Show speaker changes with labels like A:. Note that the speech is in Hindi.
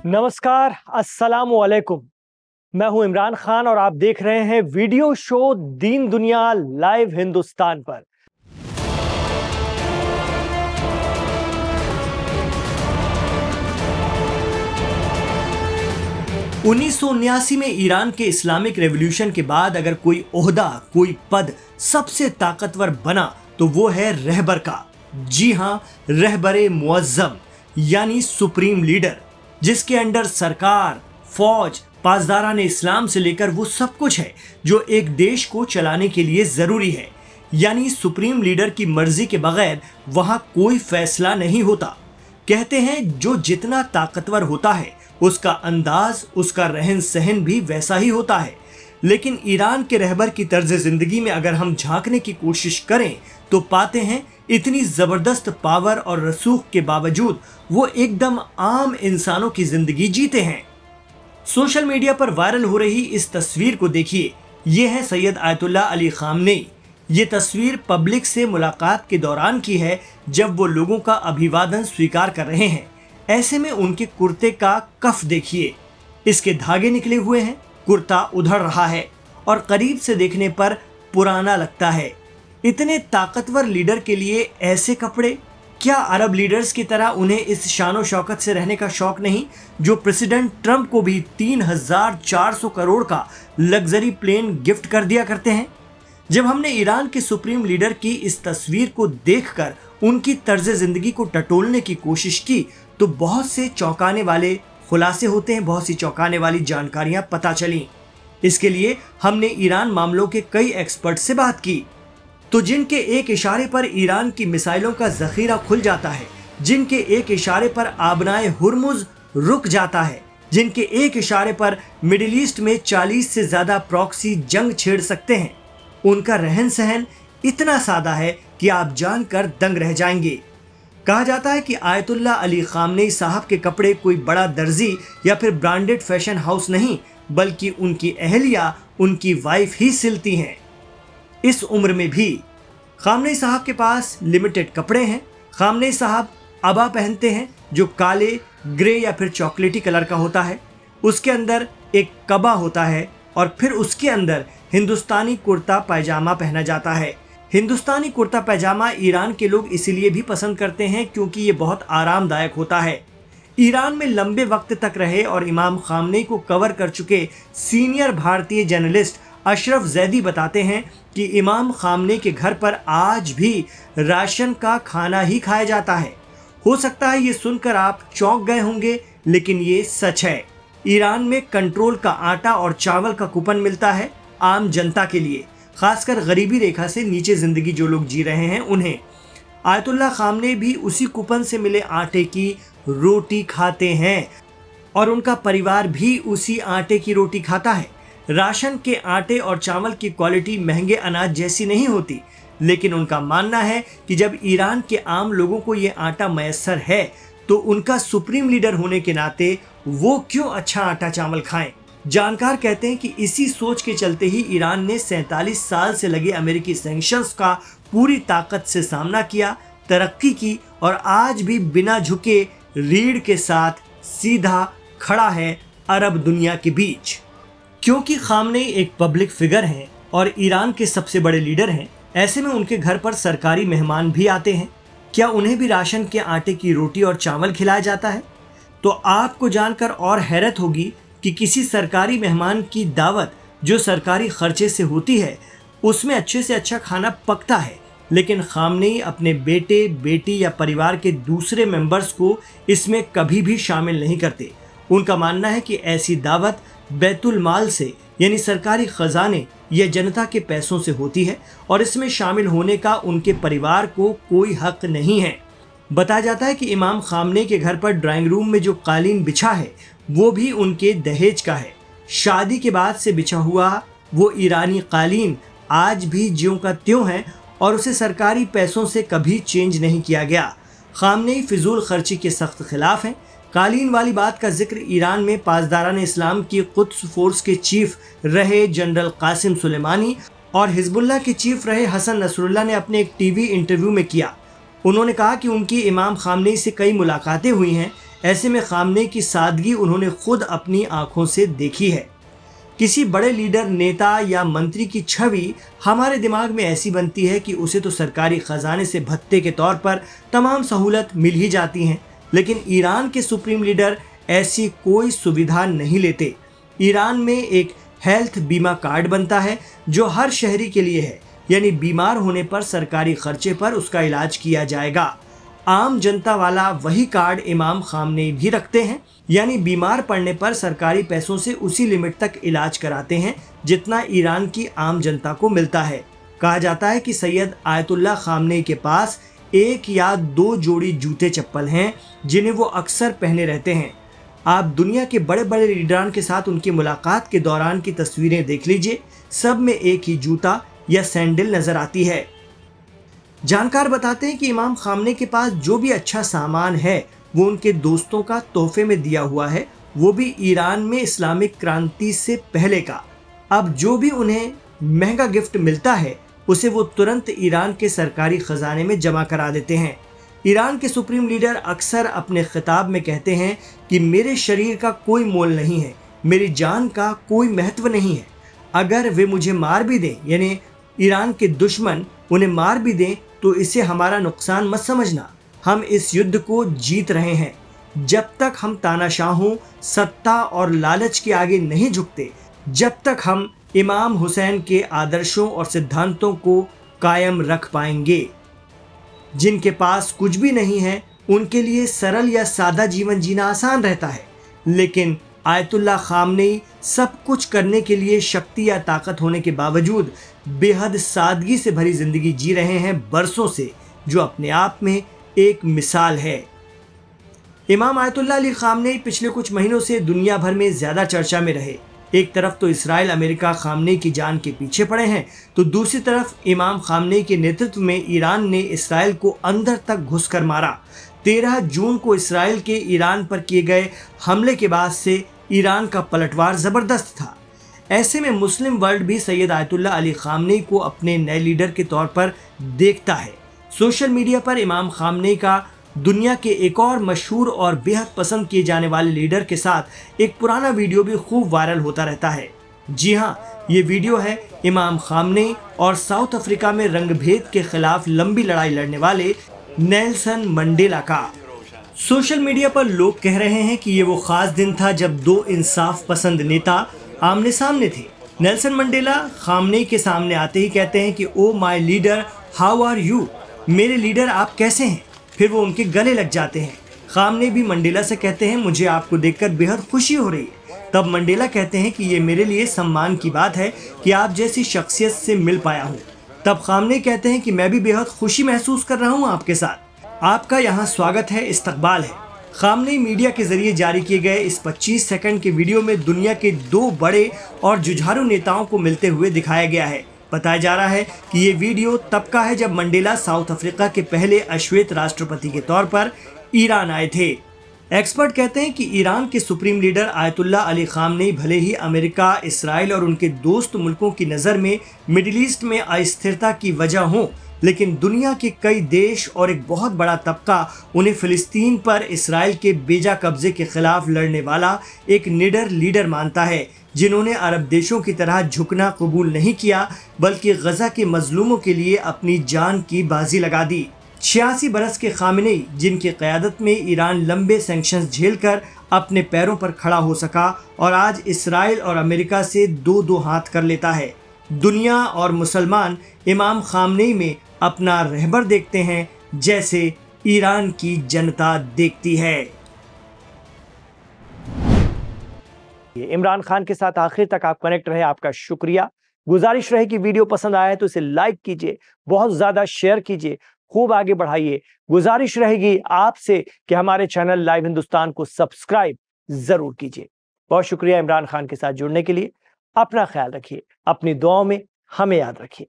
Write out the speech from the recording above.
A: नमस्कार, अस्सलामु अलैकुम। मैं हूं इमरान खान और आप देख रहे हैं वीडियो शो दीन दुनिया लाइव हिंदुस्तान पर। उन्नीस में ईरान के इस्लामिक रेवोल्यूशन के बाद अगर कोई ओहदा, कोई पद सबसे ताकतवर बना तो वो है रहबर का। जी हां, रहबरे मुअज्जम यानी सुप्रीम लीडर, जिसके अंडर सरकार, फौज, पासदारान इस्लाम से लेकर वो सब कुछ है जो एक देश को चलाने के लिए जरूरी है। यानी सुप्रीम लीडर की मर्जी के बगैर वहां कोई फैसला नहीं होता। कहते हैं जो जितना ताकतवर होता है उसका अंदाज, उसका रहन सहन भी वैसा ही होता है। लेकिन ईरान के रहबर की तर्ज जिंदगी में अगर हम झांकने की कोशिश करें तो पाते हैं इतनी जबरदस्त पावर और रसूख के बावजूद वो एकदम आम इंसानों की जिंदगी जीते हैं। सोशल मीडिया पर वायरल हो रही इस तस्वीर को देखिए। ये है सैयद आयतुल्लाह अली खामनेई। ये तस्वीर पब्लिक से मुलाकात के दौरान की है जब वो लोगों का अभिवादन स्वीकार कर रहे हैं। ऐसे में उनके कुर्ते का कफ देखिए, इसके धागे निकले हुए हैं, कुर्ता उधड़ रहा है और करीब से देखने पर पुराना लगता है। इतने ताकतवर लीडर के लिए ऐसे कपड़े? क्या अरब लीडर्स की तरह उन्हें इस शानो शौकत से रहने का शौक नहीं, जो प्रेसिडेंट ट्रंप को भी 3400 करोड़ का लग्जरी प्लेन गिफ्ट कर दिया करते हैं? जब हमने ईरान के सुप्रीम लीडर की इस तस्वीर को देखकर उनकी तर्ज जिंदगी को टटोलने की कोशिश की तो बहुत से चौंकाने वाले खुलासे होते हैं, बहुत सी चौंकाने वाली जानकारियां पता चली। इसके लिए हमने ईरान मामलों के कई एक्सपर्ट से बात की, तो जिनके एक इशारे पर ईरान की मिसाइलों का जखीरा खुल जाता है, जिनके एक इशारे पर आबनाए हुर्मुज रुक जाता है, जिनके एक इशारे पर मिडिल ईस्ट में 40 से ज्यादा प्रॉक्सी जंग छेड़ सकते हैं, उनका रहन सहन इतना सादा है कि आप जानकर दंग रह जाएंगे। कहा जाता है कि आयतुल्लाह अली खामनेई साहब के कपड़े कोई बड़ा दर्जी या फिर ब्रांडेड फैशन हाउस नहीं, बल्कि उनकी अहलिया, उनकी वाइफ ही सिलती हैं। इस उम्र में भी खामनेई साहब के पास लिमिटेड कपड़े हैं। खामनेई साहब अबा पहनते हैं जो काले, ग्रे या फिर चॉकलेटी कलर का होता है। उसके अंदर एक कबा होता है और फिर उसके अंदर हिंदुस्तानी कुर्ता पैजामा पहना जाता है। हिंदुस्तानी कुर्ता पैजामा ईरान के लोग इसीलिए भी पसंद करते हैं क्योंकि ये बहुत आरामदायक होता है। ईरान में लंबे वक्त तक रहे और इमाम खामनेई को कवर कर चुके सीनियर भारतीय जर्नलिस्ट अशरफ जैदी बताते हैं कि इमाम खामनेई के घर पर आज भी राशन का खाना ही खाया जाता है। हो सकता है ये सुनकर आप चौंक गए होंगे, लेकिन ये सच है। ईरान में कंट्रोल का आटा और चावल का कूपन मिलता है आम जनता के लिए, खासकर गरीबी रेखा से नीचे जिंदगी जो लोग जी रहे हैं उन्हें। आयतुल्लाह खामनेई भी उसी कूपन से मिले आटे की रोटी खाते हैं और उनका परिवार भी उसी आटे की रोटी खाता है। राशन के आटे और चावल की क्वालिटी महंगे अनाज जैसी नहीं होती, लेकिन उनका मानना है कि जब ईरान के आम लोगों को ये आटा मैसर है तो उनका सुप्रीम लीडर होने के नाते वो क्यों अच्छा आटा चावल खाएं। जानकार कहते हैं कि इसी सोच के चलते ही ईरान ने 47 साल से लगे अमेरिकी सैंक्शंस का पूरी ताकत से सामना किया, तरक्की की और आज भी बिना झुके रीढ़ के साथ सीधा खड़ा है अरब दुनिया के बीच। क्योंकि खामनेई एक पब्लिक फिगर हैं और ईरान के सबसे बड़े लीडर हैं, ऐसे में उनके घर पर सरकारी मेहमान भी आते हैं। क्या उन्हें भी राशन के आटे की रोटी और चावल खिलाया जाता है? तो आपको जानकर और हैरत होगी कि किसी सरकारी मेहमान की दावत जो सरकारी खर्चे से होती है उसमें अच्छे से अच्छा खाना पकता है, लेकिन खामनेई अपने बेटे, बेटी या परिवार के दूसरे मेंबर्स को इसमें कभी भी शामिल नहीं करते। उनका मानना है कि ऐसी दावत बैतुल माल से यानी सरकारी खजाने या जनता के पैसों से होती है और इसमें शामिल होने का उनके परिवार को कोई हक नहीं है। बताया जाता है कि इमाम खामनेई के घर पर ड्राइंग रूम में जो कालीन बिछा है वो भी उनके दहेज का है। शादी के बाद से बिछा हुआ वो ईरानी कालीन आज भी ज्यों का त्यों है और उसे सरकारी पैसों से कभी चेंज नहीं किया गया। खामनेई फिजूल खर्ची के सख्त खिलाफ हैं। कालीन वाली बात का जिक्र ईरान में पासदारान इस्लाम की कुद्स फोर्स के चीफ रहे जनरल कासिम सुलेमानी और हिजबुल्लाह के चीफ रहे हसन नसरुल्लाह ने अपने एक टीवी इंटरव्यू में किया। उन्होंने कहा कि उनकी इमाम खामनेई से कई मुलाकातें हुई हैं, ऐसे में खामनेई की सादगी उन्होंने खुद अपनी आंखों से देखी है। किसी बड़े लीडर, नेता या मंत्री की छवि हमारे दिमाग में ऐसी बनती है कि उसे तो सरकारी खजाने से भत्ते के तौर पर तमाम सहूलत मिल ही जाती हैं, लेकिन ईरान के सुप्रीम लीडर ऐसी कोई सुविधा नहीं लेते। ईरान में एक हेल्थ बीमा कार्ड बनता है जो हर शहरी के लिए है, यानी बीमार होने पर सरकारी खर्चे पर उसका इलाज किया जाएगा। आम जनता वाला वही कार्ड इमाम खामनेई भी रखते हैं, यानी बीमार पड़ने पर सरकारी पैसों से उसी लिमिट तक इलाज कराते हैं जितना ईरान की आम जनता को मिलता है। कहा जाता है कि सैयद आयतुल्लाह खामनेई के पास 1 या 2 जोड़ी जूते चप्पल हैं जिन्हें वो अक्सर पहने रहते हैं। आप दुनिया के बड़े बड़े लीडरान के साथ उनकी मुलाकात के दौरान की तस्वीरें देख लीजिए, सब में एक ही जूता या सैंडल नजर आती है। जानकार बताते हैं कि इमाम खामनेई के पास जो भी अच्छा सामान है वो उनके दोस्तों का तोहफे में दिया हुआ है, वो भी ईरान में इस्लामिक क्रांति से पहले का। अब जो भी उन्हें महंगा गिफ्ट मिलता है उसे वो तुरंत ईरान के सरकारी खजाने में जमा करा देते हैं। ईरान के सुप्रीम लीडर अक्सर अपने खिताब में कहते हैं कि मेरे शरीर का कोई मोल नहीं है, मेरी जान का कोई महत्व नहीं है। अगर वे मुझे मार भी दें, यानी ईरान के दुश्मन उन्हें मार भी दें, तो इसे हमारा नुकसान मत समझना। हम इस युद्ध को जीत रहे हैं। जब तक हम तानाशाहों, सत्ता और लालच के आगे नहीं झुकते, जब तक हम इमाम हुसैन के आदर्शों और सिद्धांतों को कायम रख पाएंगे। जिनके पास कुछ भी नहीं है उनके लिए सरल या सादा जीवन जीना आसान रहता है, लेकिन आयतुल्लाह खामनेई सब कुछ करने के लिए शक्ति या ताकत होने के बावजूद बेहद सादगी से भरी जिंदगी जी रहे हैं बरसों से, जो अपने आप में एक मिसाल है। इमाम आयतुल्लाह अली खामनेई पिछले कुछ महीनों से दुनिया भर में ज्यादा चर्चा में रहे। एक तरफ तो इसराइल अमेरिका खामनेई की जान के पीछे पड़े हैं, तो दूसरी तरफ इमाम खामनेई के नेतृत्व में ईरान ने इसराइल को अंदर तक घुसकर मारा। 13 जून को इसराइल के ईरान पर किए गए हमले के बाद से ईरान का पलटवार जबरदस्त था। ऐसे में मुस्लिम वर्ल्ड भी सैयद आयतुल्लाह अली खामनेई को अपने नए लीडर के तौर पर देखता है। सोशल मीडिया पर इमाम खामनेई का दुनिया के एक और मशहूर और बेहद पसंद किए जाने वाले लीडर के साथ एक पुराना वीडियो भी खूब वायरल होता रहता है। जी हाँ, ये वीडियो है इमाम खामनेई और साउथ अफ्रीका में रंगभेद के खिलाफ लंबी लड़ाई लड़ने वाले नेल्सन मंडेला का। सोशल मीडिया पर लोग कह रहे हैं कि ये वो खास दिन था जब 2 इंसाफ पसंद नेता आमने सामने थे। नेल्सन मंडेला खामनेई के सामने आते ही कहते हैं कि oh my leader, how are you, मेरे लीडर आप कैसे हैं। फिर वो उनके गले लग जाते हैं। खामनेई भी मंडेला से कहते हैं मुझे आपको देखकर बेहद खुशी हो रही है। तब मंडेला कहते हैं कि ये मेरे लिए सम्मान की बात है कि आप जैसी शख्सियत से मिल पाया हूँ। तब खामनेई कहते हैं कि मैं भी बेहद खुशी महसूस कर रहा हूँ आपके साथ, आपका यहाँ स्वागत है, इस्तकबाल है। खामनेई मीडिया के जरिए जारी किए गए इस 25 सेकंड के वीडियो में दुनिया के 2 बड़े और जुझारू नेताओं को मिलते हुए दिखाया गया है। बताया जा रहा है कि ये वीडियो तब का है जब मंडेला साउथ अफ्रीका के पहले अश्वेत राष्ट्रपति के तौर पर ईरान आए थे। एक्सपर्ट कहते हैं कि ईरान के supreme leader Ayatollah Ali Khamenei भले ही अमेरिका, इसराइल और उनके दोस्त मुल्कों की नज़र में मिडिल ईस्ट में अस्थिरता की वजह हों, लेकिन दुनिया के कई देश और एक बहुत बड़ा तबका उन्हें फिलिस्तीन पर इसराइल के बेजा कब्जे के खिलाफ लड़ने वाला एक निडर लीडर मानता है, जिन्होंने अरब देशों की तरह झुकना कबूल नहीं किया, बल्कि गजा के मजलूमों के लिए अपनी जान की बाजी लगा दी। 86 बरस के खामनेई, जिनकी क़यादत में ईरान लंबे सैंक्शंस झेलकर अपने पैरों पर खड़ा हो सका और आज इसराइल और अमेरिका से 2-2 हाथ कर लेता है। दुनिया और मुसलमान इमाम खामनेई में अपना रहबर देखते हैं, जैसे ईरान की जनता देखती है। इमरान खान के साथ आखिर तक आप कनेक्ट रहे, आपका शुक्रिया। गुजारिश रहे कि वीडियो पसंद आए तो इसे लाइक कीजिए, बहुत ज्यादा शेयर कीजिए, खूब आगे बढ़ाइए। गुजारिश रहेगी आपसे कि हमारे चैनल लाइव हिंदुस्तान को सब्सक्राइब जरूर कीजिए। बहुत शुक्रिया इमरान खान के साथ जुड़ने के लिए। अपना ख्याल रखिए, अपनी दुआओं में हमें याद रखिए।